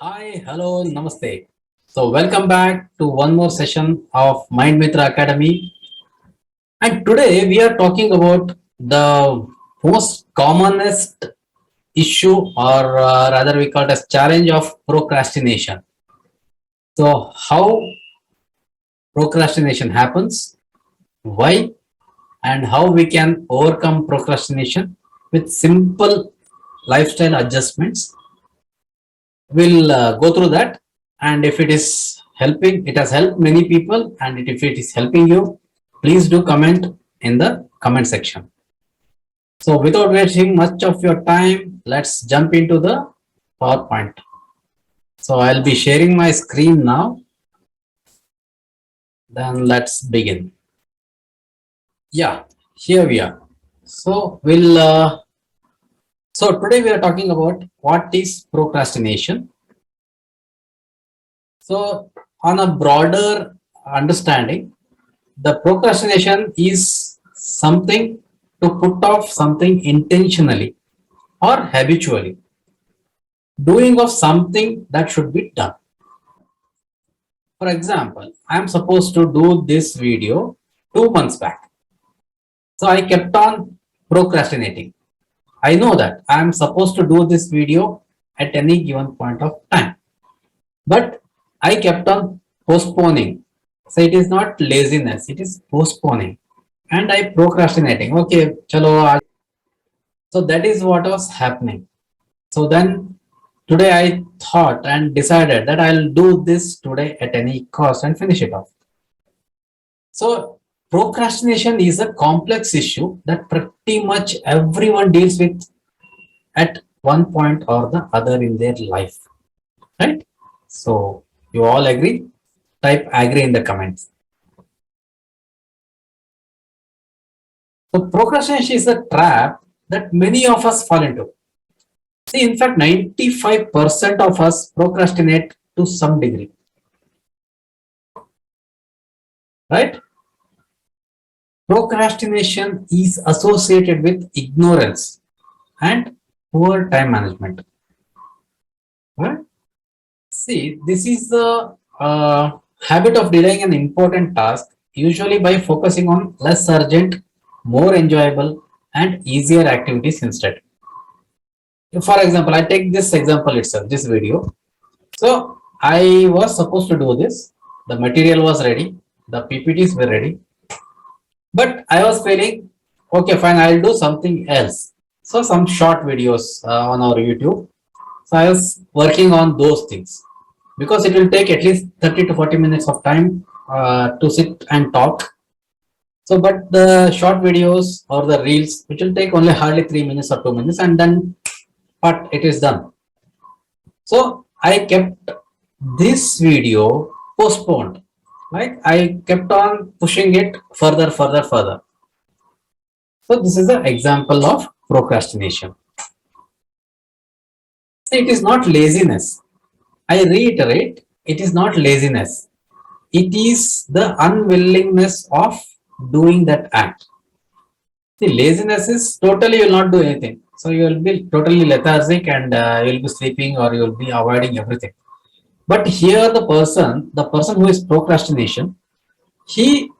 Hi, hello, namaste. So, welcome back to one more session of Mind Mitra Academy. And today we are talking about the most commonest issue, or rather, we call it as challenge of procrastination. So, how procrastination happens, why, and how we can overcome procrastination with simple lifestyle adjustments. We'll go through that, and if it is helping, it has helped many people, and if it is helping you, please do comment in the comment section. So without wasting much of your time, let's jump into the PowerPoint. So I'll be sharing my screen now. Then let's begin. Yeah, here we are. So so today we are talking about what is procrastination. So on a broader understanding, the procrastination is something to put off something intentionally or habitually, doing of something that should be done. For example, I'm supposed to do this video 2 months back. So I kept on procrastinating. I know that I'm supposed to do this video at any given point of time, but I kept on postponing. So it is not laziness, it is postponing. And I procrastinating. Okay, chalo. So that is what was happening. So then today I thought and decided that I'll do this today at any cost and finish it off. So procrastination is a complex issue that pretty much everyone deals with at one point or the other in their life. Right? So you all agree? Type agree in the comments. So procrastination is a trap that many of us fall into. See, in fact, 95% of us procrastinate to some degree, right? Procrastination is associated with ignorance and poor time management. Right? See, this is the habit of delaying an important task, usually by focusing on less urgent, more enjoyable, and easier activities instead. For example, I take this example itself, this video. So I was supposed to do this. The material was ready. The PPTs were ready. But I was feeling, okay, fine, I'll do something else. So some short videos on our YouTube. So I was working on those things because it will take at least 30 to 40 minutes of time to sit and talk. So, but the short videos or the reels, which will take only hardly 3 minutes or 2 minutes, and then but it is done. So I kept this video postponed. Like I kept on pushing it further, further, further. So this is an example of procrastination. It is not laziness. I reiterate, it is not laziness. It is the unwillingness of doing that act. See, laziness is totally you will not do anything. So you will be totally lethargic and you will be sleeping or you will be avoiding everything. But here the person who is procrastination, he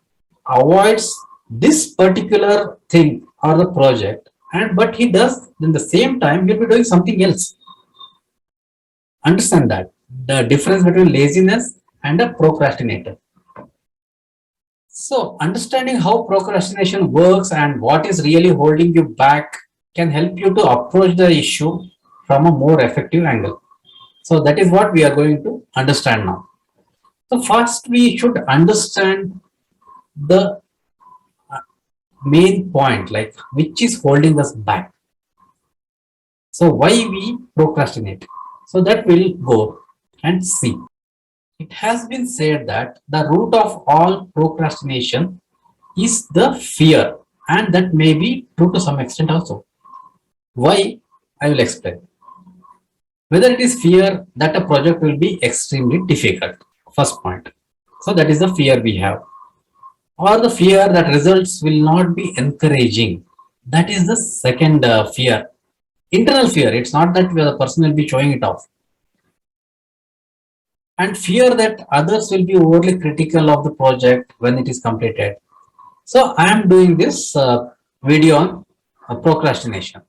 avoids this particular thing or the project, and but he does in the same time he'll be doing something else. Understand that the difference between laziness and a procrastinator. So understanding how procrastination works and what is really holding you back can help you to approach the issue from a more effective angle. So that is what we are going to understand now. So first we should understand the main point, like which is holding us back. So why we procrastinate? So that we'll go and see. It has been said that the root of all procrastination is the fear, and that may be true to some extent also. Why? I will explain. Whether it is fear that a project will be extremely difficult, first point. So that is the fear we have, or the fear that results will not be encouraging. That is the second fear, internal fear. It's not that the person will be showing it off. and fear that others will be overly critical of the project when it is completed. So I am doing this video on procrastination.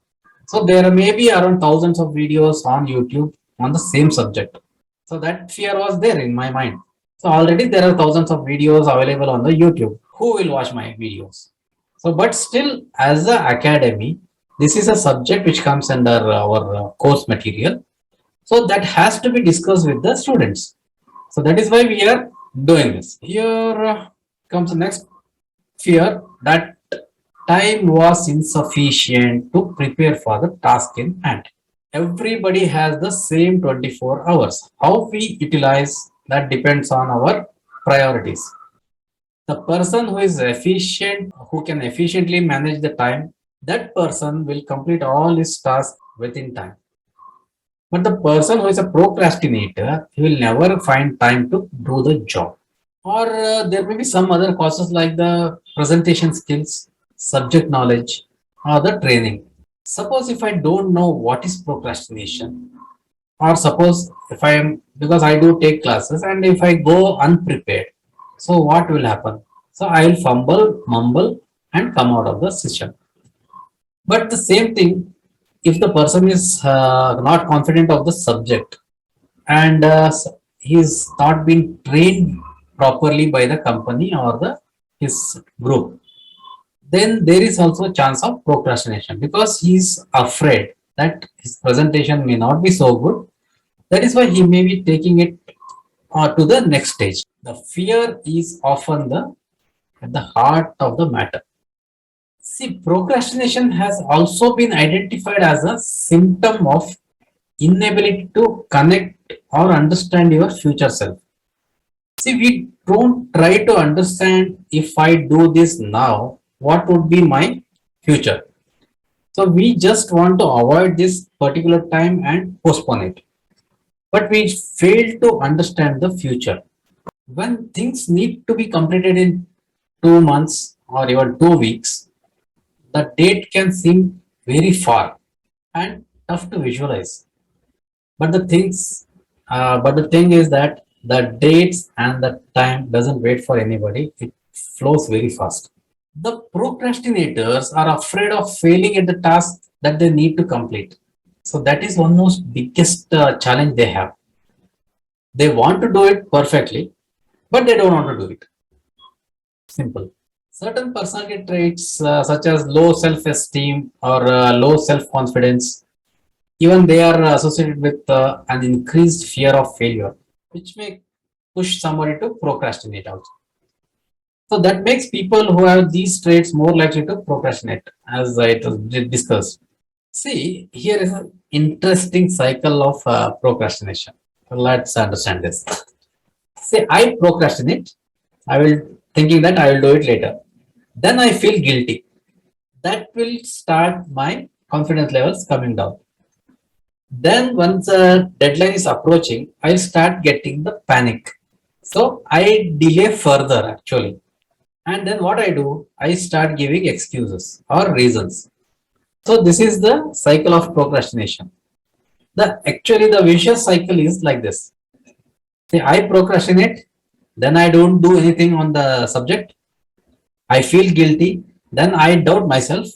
So there may be around thousands of videos on YouTube on the same subject. So that fear was there in my mind. So already there are thousands of videos available on the YouTube. Who will watch my videos? So, but still, as a academy, this is a subject which comes under our course material. So that has to be discussed with the students. So that is why we are doing this. Here comes the next fear, that time was insufficient to prepare for the task in hand. Everybody has the same 24 hours. How we utilize that depends on our priorities. The person who is efficient, who can efficiently manage the time, that person will complete all his tasks within time. But the person who is a procrastinator, he will never find time to do the job. Or there may be some other causes like the presentation skills, subject knowledge, or the training. Suppose if I don't know what is procrastination, or suppose if I am, because I do take classes, and if I go unprepared, so what will happen? So I will fumble, mumble, and come out of the session. But the same thing, if the person is not confident of the subject and he is not being trained properly by the company or the his group, then there is also a chance of procrastination because he is afraid that his presentation may not be so good. That is why he may be taking it to the next stage. The fear is often the at the heart of the matter. See, procrastination has also been identified as a symptom of inability to connect or understand your future self. See, we don't try to understand if I do this now, what would be my future. So we just want to avoid this particular time and postpone it. But we fail to understand the future. When things need to be completed in 2 months or even 2 weeks, the date can seem very far and tough to visualize. But the thing is that the dates and the time doesn't wait for anybody. It flows very fast. The procrastinators are afraid of failing at the task that they need to complete. So that is one most biggest challenge they have. They want to do it perfectly, but they don't want to do it. Simple. Certain personality traits such as low self-esteem or low self-confidence, even they are associated with an increased fear of failure, which may push somebody to procrastinate also. So that makes people who have these traits more likely to procrastinate, as it was discussed. See, here is an interesting cycle of procrastination. Let's understand this. Say, I procrastinate. I will thinking that I will do it later. Then I feel guilty. That will start my confidence levels coming down. Then once the deadline is approaching, I'll start getting the panic. So I delay further actually. And then what I do, I start giving excuses or reasons. So this is the cycle of procrastination. The vicious cycle is like this. See, I procrastinate, then I don't do anything on the subject. I feel guilty, then I doubt myself,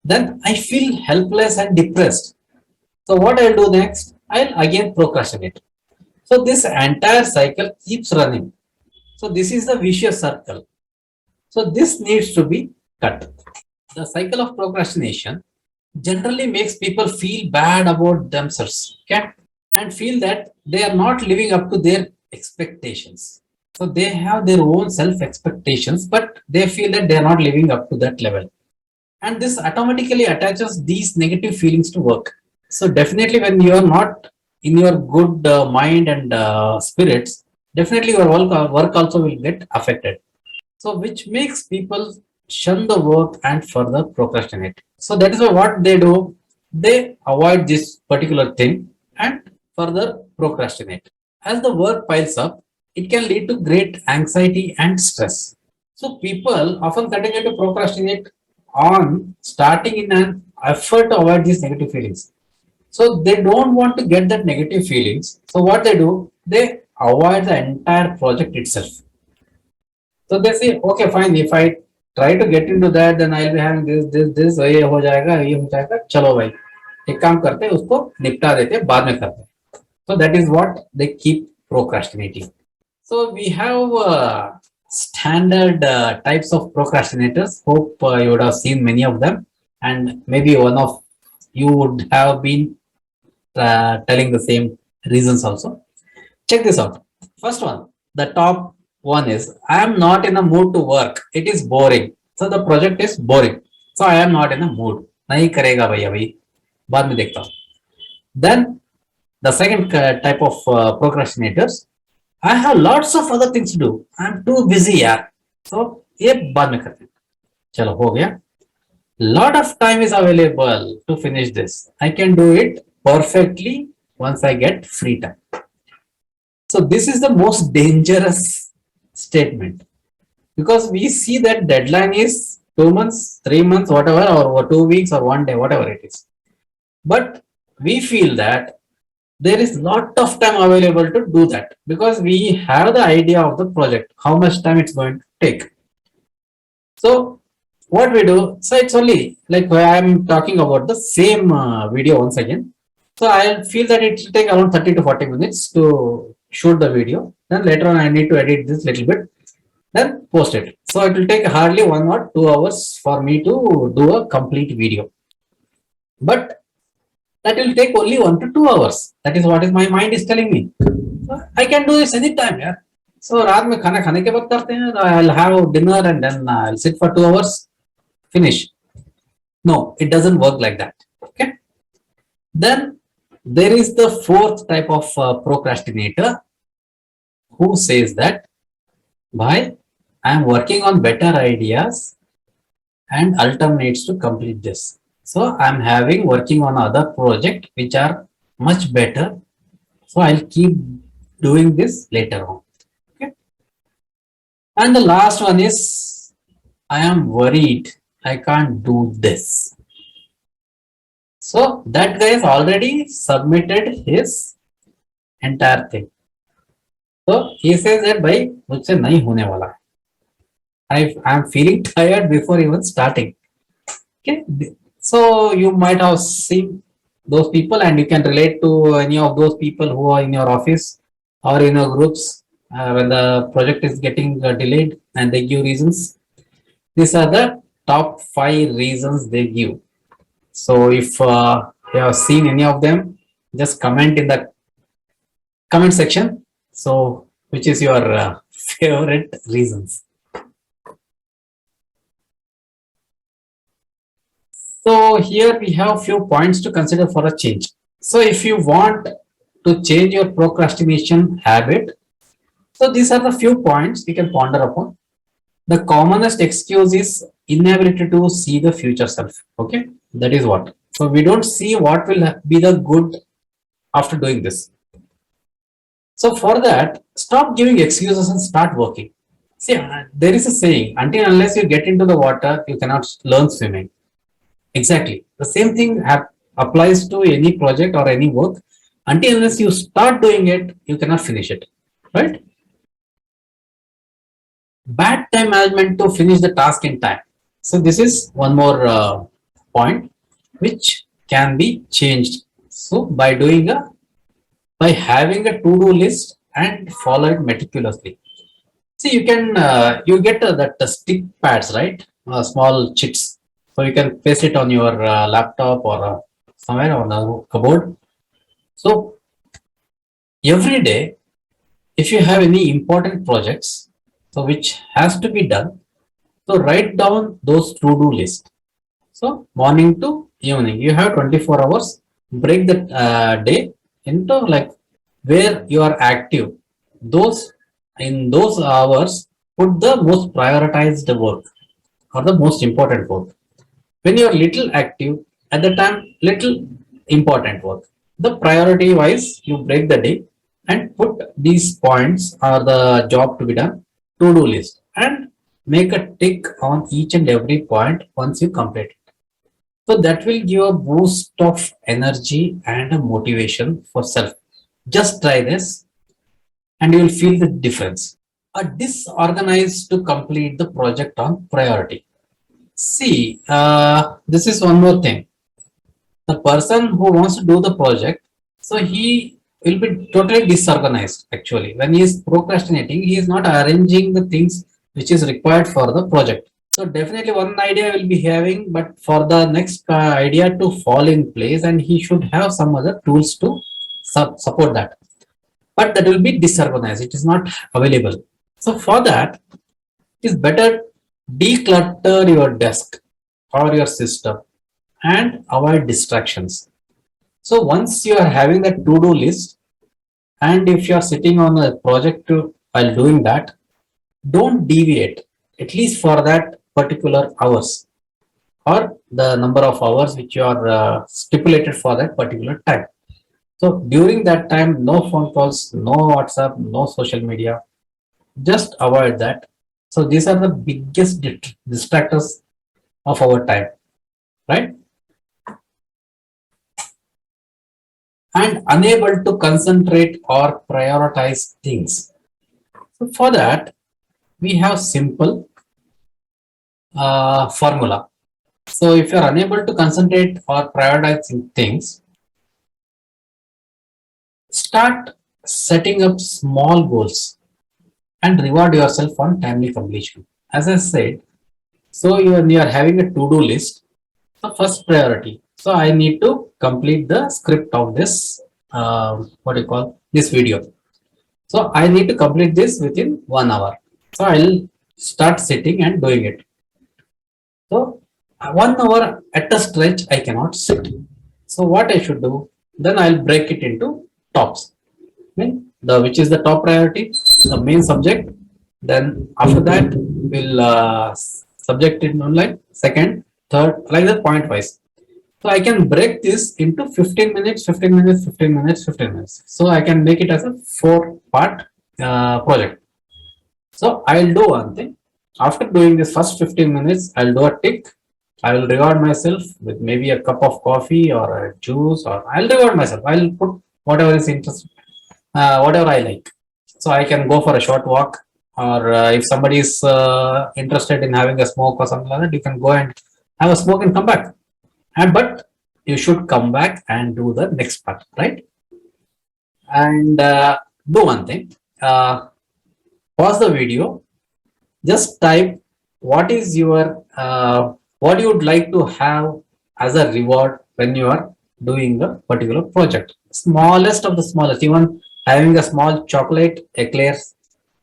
then I feel helpless and depressed. So what I'll do next? I'll again procrastinate. So this entire cycle keeps running. So this is the vicious circle. So this needs to be cut. The cycle of procrastination generally makes people feel bad about themselves, okay? And feel that they are not living up to their expectations. So they have their own self expectations, but they feel that they are not living up to that level. And this automatically attaches these negative feelings to work. So definitely when you are not in your good mind and spirits, definitely your work also will get affected. So which makes people shun the work and further procrastinate. So that is why what they do, they avoid this particular thing and further procrastinate. As the work piles up, it can lead to great anxiety and stress. So people often continue to procrastinate on starting in an effort to avoid these negative feelings. So they don't want to get that negative feelings. So what they do, they avoid the entire project itself. So they say, okay, fine. If I try to get into that, then I'll be having this. ये हो जाएगा. चलो भाई, एक काम करते हैं, उसको निपटा देते हैं, बाद में करते हैं. So that is what they keep procrastinating. So we have standard types of procrastinators. Hope you would have seen many of them, and maybe one of you would have been telling the same reasons also. Check this out. First one, the top one is I am not in a mood to work. It is boring. So the project is boring. So I am not in a mood. नहीं करेगा भैया भाई बाद में देखता हूँ. Then the second type of procrastinators, I have lots of other things to do. I'm too busy यार. So ये बाद में करते हैं. चलो हो गया. Lot of time is available to finish this. I can do it perfectly once I get free time. So this is the most dangerous statement because we see that deadline is 2 months, 3 months, whatever, or 2 weeks or one day, whatever it is. But we feel that there is lot of time available to do that because we have the idea of the project, how much time it's going to take. So what we do, so it's only like I'm talking about the same video once again. So I feel that it will take around 30 to 40 minutes to shoot the video. Then later on I need to edit this little bit, then post it. So it will take hardly 1 or 2 hours for me to do a complete video. But that will take only 1 to 2 hours. That is what is my mind is telling me. So I can do this anytime, yeah. So रात में खाना खाने के बाद करते हैं. I'll have dinner and then I'll sit for 2 hours. Finish. No, it doesn't work like that. Okay. Then there is the fourth type of procrastinator who says that, "Bhai, I am working on better ideas and alternates to complete this. So I'm having working on other project which are much better. So I'll keep doing this later on." Okay. And the last one is, I am worried I can't do this. So that guy has already submitted his entire thing. So he says that भाई मुझसे नहीं होने वाला है. I am feeling tired before even starting. Okay. So you might have seen those people and you can relate to any of those people who are in your office or in your groups when the project is getting delayed and they give reasons. These are the top 5 reasons they give. So if you have seen any of them, just comment in the comment section. So which is your favorite reasons? So here we have few points to consider for a change. So if you want to change your procrastination habit, so these are the few points you can ponder upon. The commonest excuse is inability to see the future self. Okay, that is what. So we don't see what will be the good after doing this. So for that, stop giving excuses and start working. See, there is a saying, until unless you get into the water, you cannot learn swimming. Exactly. The same thing applies to any project or any work. Until unless you start doing it, you cannot finish it. Right? Bad time management to finish the task in time. So this is one more point which can be changed. So by having a to-do list and follow it meticulously. See, you can you get that stick pads, right? Small chits. So you can paste it on your laptop or somewhere on a cupboard. So every day, if you have any important projects, so which has to be done, so write down those to-do list. So morning to evening, you have 24 hours. Break the day into like where you are active. Those in those hours, put the most prioritized work or the most important work. When you are little active, at the time little important work. The priority wise, you break the day and put these points or the job to be done to-do list and make a tick on each and every point once you complete it. So that will give a boost of energy and a motivation for self. Just try this and you will feel the difference. A disorganized to complete the project on priority. See, this is one more thing. The person who wants to do the project, so he will be totally disorganized. Actually, when he is procrastinating, he is not arranging the things which is required for the project. So definitely one idea will be having, but for the next idea to fall in place, and he should have some other tools to support that, but that will be disorganized, it is not available. So for that, it is better declutter your desk or your system and avoid distractions. So once you are having that to-do list, and if you are sitting on a project while doing that, don't deviate at least for that particular hours or the number of hours which you are stipulated for that particular time. So during that time, no phone calls, no WhatsApp, no social media. Just avoid that. So these are the biggest distractors of our time, right? And unable to concentrate or prioritize things. So for that, we have simple formula. So if you are unable to concentrate or prioritizing things, start setting up small goals and reward yourself on timely completion. As I said, so you are having a to-do list. So first priority. So I need to complete the script of this, what do you call this video. So I need to complete this within 1 hour. So I'll start sitting and doing it. So 1 hour at a stretch, I cannot sit. So what I should do, then I'll break it into tops. Okay? Which is the top priority, the main subject. Then after that, we'll subject it online, second, third, like that point wise. So I can break this into 15 minutes, 15 minutes, 15 minutes, 15 minutes. So I can make it as a 4-part project. So I'll do one thing. After doing this first 15 minutes, I'll do a tick. I will reward myself with maybe a cup of coffee or a juice, or I'll reward myself. I'll put whatever is interesting, whatever I like. So I can go for a short walk, or if somebody is interested in having a smoke or something like that, you can go and have a smoke and come back. And but you should come back and do the next part, right? And do one thing. Pause the video. Just type what is your what you would like to have as a reward when you are doing a particular project. Smallest of the smallest, even having a small chocolate eclairs,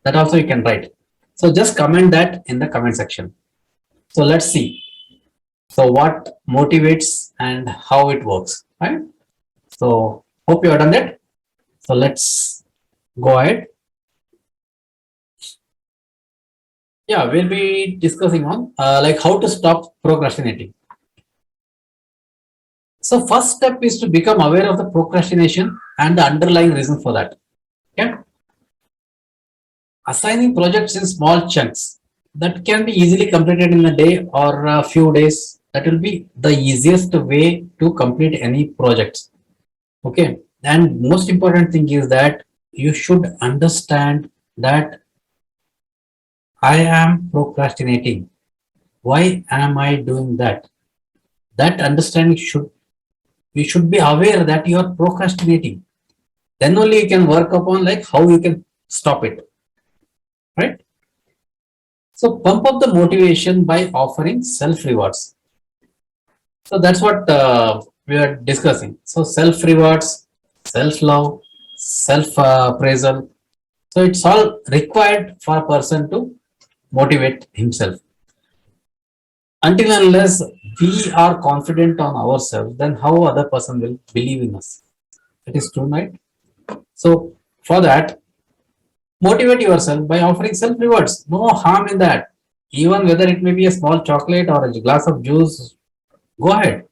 that also you can write. So just comment that in the comment section. So let's see. So what motivates and how it works, right? So hope you have done that. So let's go ahead. Yeah, we'll be discussing on like how to stop procrastinating. So first step is to become aware of the procrastination and the underlying reason for that. Okay. Assigning projects in small chunks that can be easily completed in a day or a few days. That will be the easiest way to complete any projects. Okay. And most important thing is that you should understand that I am procrastinating. Why am I doing that? That understanding you should be aware that you are procrastinating. Then only you can work upon like how you can stop it, right? So pump up the motivation by offering self rewards. So that's what we are discussing. So self rewards, self love, self appraisal. So it's all required for a person to motivate himself. Until and unless we are confident on ourselves, then how other person will believe in us? It is true, right? So for that, motivate yourself by offering self rewards. No harm in that. Even whether it may be a small chocolate or a glass of juice, go ahead.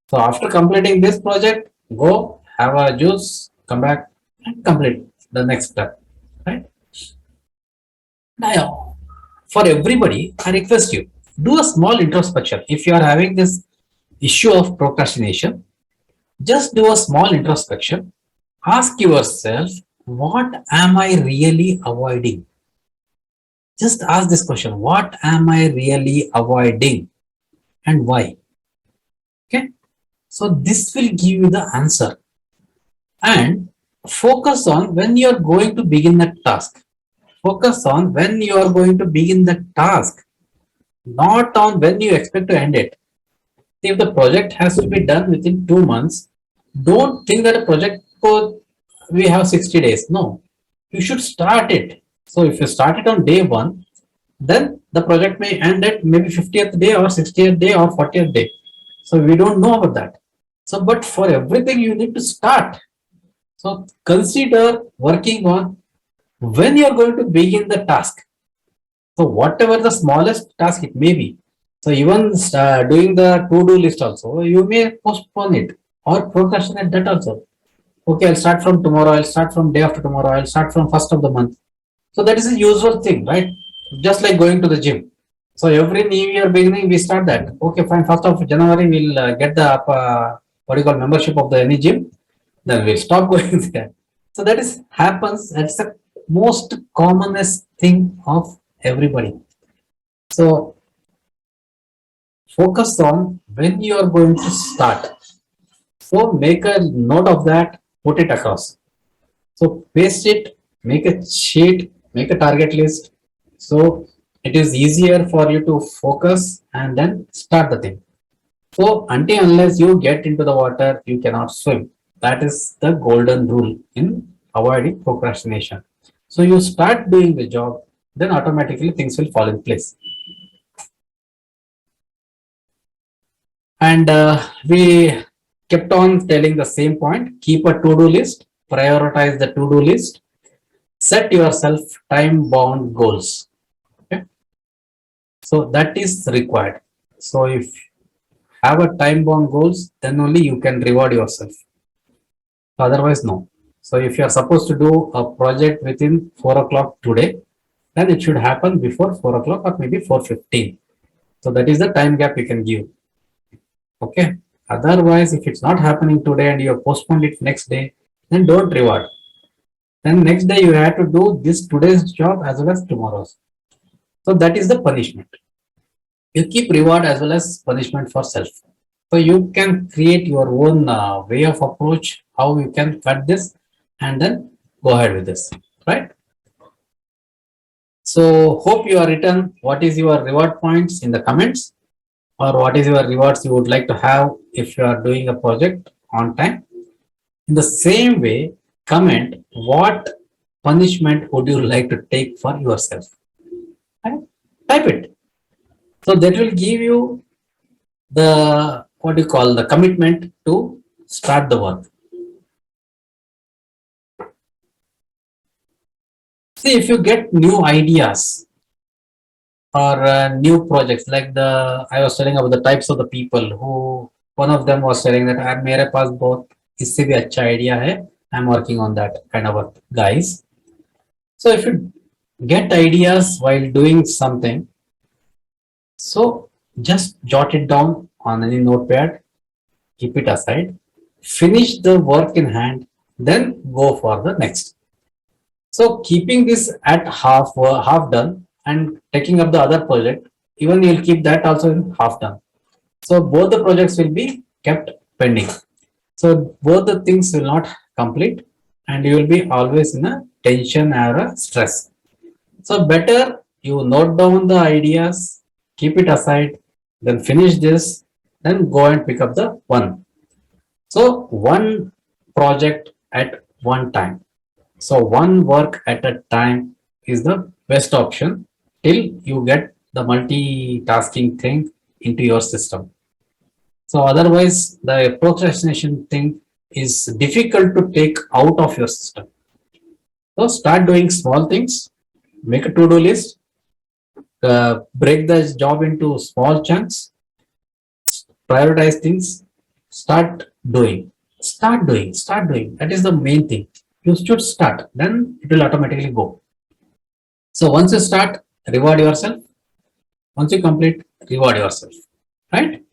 So after completing this project, go have a juice, come back and complete the next step. Right? Now, for everybody, I request you do a small introspection. If you are having this issue of procrastination, just do a small introspection. Ask yourself, what am I really avoiding? Just ask this question, what am I really avoiding and why? Okay. So this will give you the answer, and focus on when you are going to begin the task. Focus on when you are going to begin the task, not on when you expect to end it. If the project has to be done within 2 months, don't think that a project code we have 60 days. No, you should start it. So if you start it on day one, then the project may end at maybe 50th day or 60th day or 40th day. So we don't know about that. So, but for everything you need to start. So consider working on when you are going to begin the task. So whatever the smallest task it may be. So even doing the to-do list also, you may postpone it or procrastinate that also. Okay, I'll start from tomorrow. I'll start from day after tomorrow. I'll start from first of the month. So that is a usual thing, right? Just like going to the gym. So every new year beginning, we start that. Okay, fine. First of January, we'll get the what do you call membership of the any gym. Then we'll stop going there. So that is happens. That's the most commonest thing of everybody. So focus on when you are going to start. So make a note of that. Put it across. So paste it. Make a sheet. Make a target list. So it is easier for you to focus and then start the thing. So until unless you get into the water, you cannot swim. That is the golden rule in avoiding procrastination. So you start doing the job, then automatically things will fall in place. And we kept on telling the same point. Keep a to-do list, prioritize the to-do list, set yourself time-bound goals. Okay? So that is required. So if have a time-bound goals, then only you can reward yourself. Otherwise, no. So if you are supposed to do a project within 4 o'clock today, then it should happen before 4 o'clock or maybe 4:15. So that is the time gap you can give. Okay. Otherwise, if it's not happening today and you have postponed it next day, then don't reward. Then next day you have to do this today's job as well as tomorrow's. So that is the punishment. You keep reward as well as punishment for self. So you can create your own way of approach, how you can cut this and then go ahead with this, right? So hope you are written what is your reward points in the comments, or what is your rewards you would like to have if you are doing a project on time. In the same way, comment what punishment would you like to take for yourself. Right? Type it. So that will give you the what do you call the commitment to start the work. See, if you get new ideas or new projects, like the I was telling about the types of the people who one of them was telling that मेरे पास बहुत इससे भी अच्छा idea है. I'm working on that kind of a guys. So if you get ideas while doing something, so just jot it down on any notepad, keep it aside, finish the work in hand, then go for the next. So keeping this at half done and taking up the other project, even you'll keep that also in half done. So both the projects will be kept pending. So both the things will not complete and you will be always in a tension or a stress. So better you note down the ideas, keep it aside, then finish this, then go and pick up the one. So one project at one time. So one work at a time is the best option till you get the multitasking thing into your system. So otherwise the procrastination thing is difficult to take out of your system. So start doing small things, make a to-do list, break the job into small chunks, prioritize things, start doing. That is the main thing. You should start, then it will automatically go. So once you start, reward yourself. Once you complete, reward yourself, right?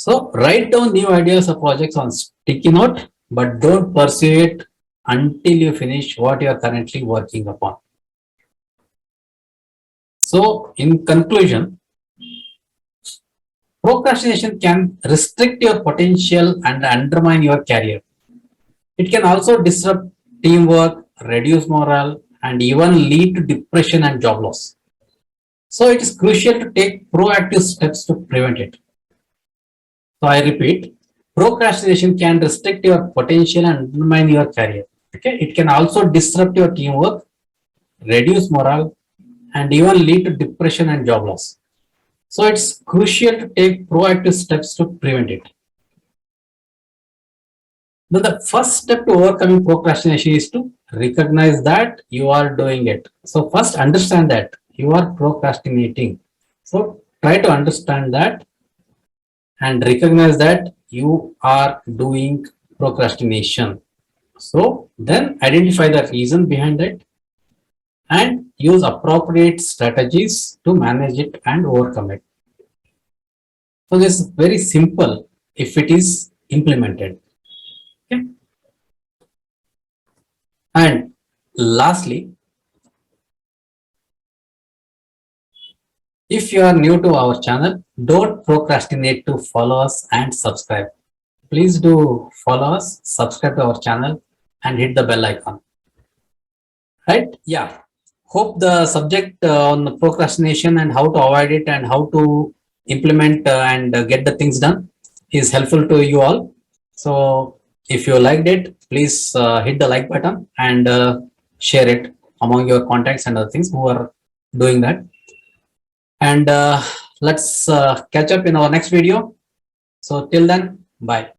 So write down new ideas or projects on sticky note, but don't pursue it until you finish what you are currently working upon. So in conclusion, procrastination can restrict your potential and undermine your career. It can also disrupt teamwork, reduce morale, and even lead to depression and job loss. So it is crucial to take proactive steps to prevent it. So I repeat, procrastination can restrict your potential and undermine your career. Okay, it can also disrupt your teamwork, reduce morale, and even lead to depression and job loss. So it's crucial to take proactive steps to prevent it. Now, the first step to overcoming procrastination is to recognize that you are doing it. So first understand that you are procrastinating. So try to understand that and recognize that you are doing procrastination. So then identify the reason behind it and use appropriate strategies to manage it and overcome it. So this is very simple if it is implemented. Okay. And lastly, if you are new to our channel, don't procrastinate to follow us and subscribe. Please do follow us, subscribe to our channel and hit the bell icon. Right? Yeah. Hope the subject on the procrastination and how to avoid it and how to implement and get the things done is helpful to you all. So if you liked it, please hit the like button and share it among your contacts and other things who are doing that. And let's catch up in our next video. So till then, bye.